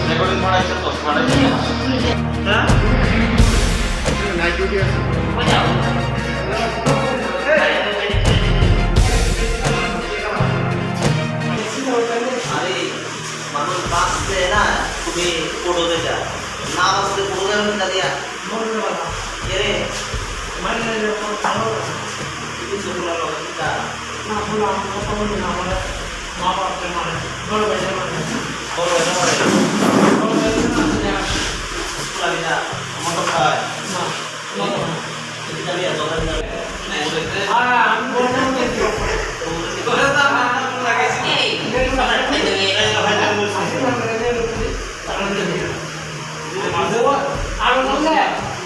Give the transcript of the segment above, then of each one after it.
recording বানাইছে তো বানাইছে হ্যাঁ নাইট ডিউটি আছে আরে মানুষ বাঁচতে না তুমি পড়োতে যা না বাঁচতে পড়োতে না দিয়া এরে মানে কিছু বলা না না বলা কথা বলি না আমরা মা বাপকে মানে বড় ভাই মানে বড় ভাই মানে বড় ভাই না লাগি না মত খায় না মত এটা নিয়ে তো না আমি বললাম যে করে তো না লাগাইছি আরো বললে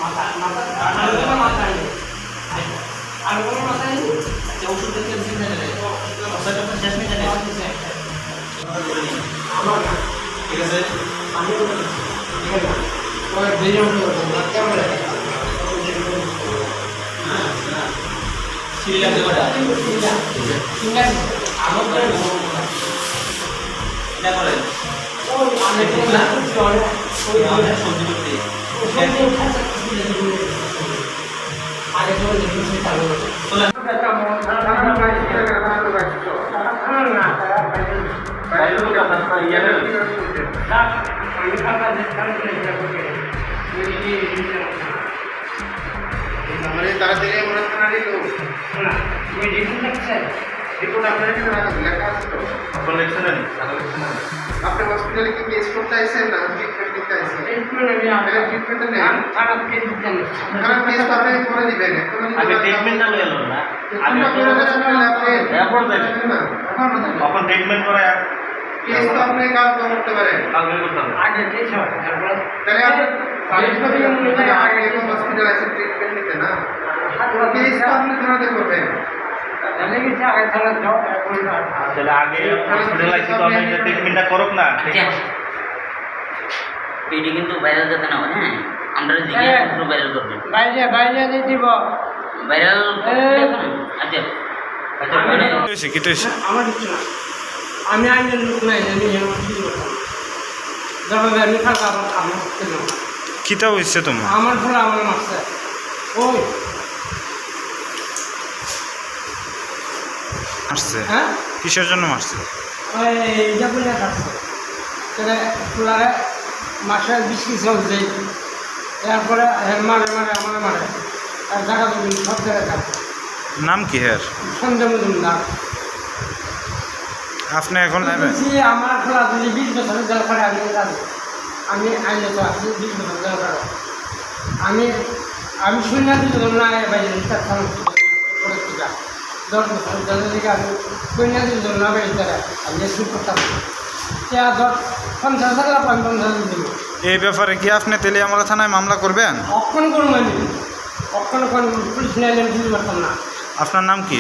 মাথা মাথা আরো মাথা আর কোনো মাথা নেই যে ওষুধ দেখে দিতে হবে ওষুধটা তো শেষ হয়ে যাবে আমার ঠিক আছে আমি তো ঠিক আছে ওই ভিডিও করব কেমন লাগে হ্যাঁ সিরিয়াল দেওয়াটা ঠিক আছে আমার করে এটা করে ও আমি তো না ওই আমরা সবজি করতে আগে তো দেখি চালু করতে চলে একটা মন খারাপ না বাইরে তো কথা ইয়ারে না আমি খাতা দেখতাম যে এটা করে এই নম্বরে তাড়াতাড়ি আমরা থানা দিলো না ওই রিপোর্ট লাগছে রিপোর্ট আপনারা কি লেখা আছে তো আপনারা লিখছেন না আপনি হসপিটালে কি কেস করতে আইছেন না ট্রিটমেন্ট দিতে আইছেন ট্রিটমেন্ট আমি আপনারা ট্রিটমেন্ট নেন খারাপ কেস দিতেন খারাপ কেস তো আপনি করে দিবেন আগে ট্রিটমেন্টটা লয়ে লন না আগে আপনারা আপনি রিপোর্ট দেন না এখন ট্রিটমেন্ট করে কেস তো আপনি কাল করতে পারেন কালকে করতে হবে আগে কেস হয় তাহলে আপনি আগে হসপিটাল আছে ট্রিটমেন্ট নিতে না কেস তো আপনি থানাতে করবেন তাহলে কি আগে থানা যাও তাহলে আগে হসপিটাল আছে তো আপনি ট্রিটমেন্টটা করুক না পেডি কিন্তু ভাইরাল যেতে না হ্যাঁ আমরা জিজ্ঞাসা করব ভাইরাল করবে বাইরে দিয়ে দিব ভাইরাল আচ্ছা আচ্ছা কি হইছে আমার কিছু না আমি আইনের লোক নাই জানি আমার কি করতাম যখন আমি খাতা আমার কিতা হইছে তোমার আমার ফলে আমার মারছে ওই মারছে হ্যাঁ কিসের জন্য মারছে ওই এটা বলে কাটছে তাহলে ফুলারে মাসে 20 কেজি চলছে এরপরে মারে আমার মারে আর জায়গা তুমি সব জায়গায় কাটছে নাম কি হের সন্ধ্যা মজুমদার আপনি এখন নেবেন আমার খোলা যদি 20 বছরের জল করে আমি আইলে তো আছি 20 বছর জল করে আমি শূন্য দিল না বাইরে করে পূজা 10 বছর জলের দিকে আমি শূন্য দিল না বাইরে আমি শুরু করতাম 50,000 টাকা 50,000 দিব এই ব্যাপারে কি আপনি তেলিয়ামলা থানায় মামলা করবেন অক্ষণ করুন আমি অক্ষণ পুলিশ নিয়ে দিতে পারতাম না আপনার নাম কি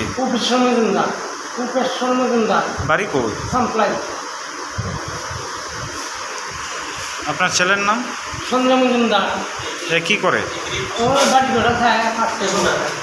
উপেশ্বর মজুমদার বাড়ি কই সাপ্লাই আপনার ছেলের নাম সন্ধ্যা মজুমদার কি করে ও বাড়ি ঘোড়া খায় 5 টাকা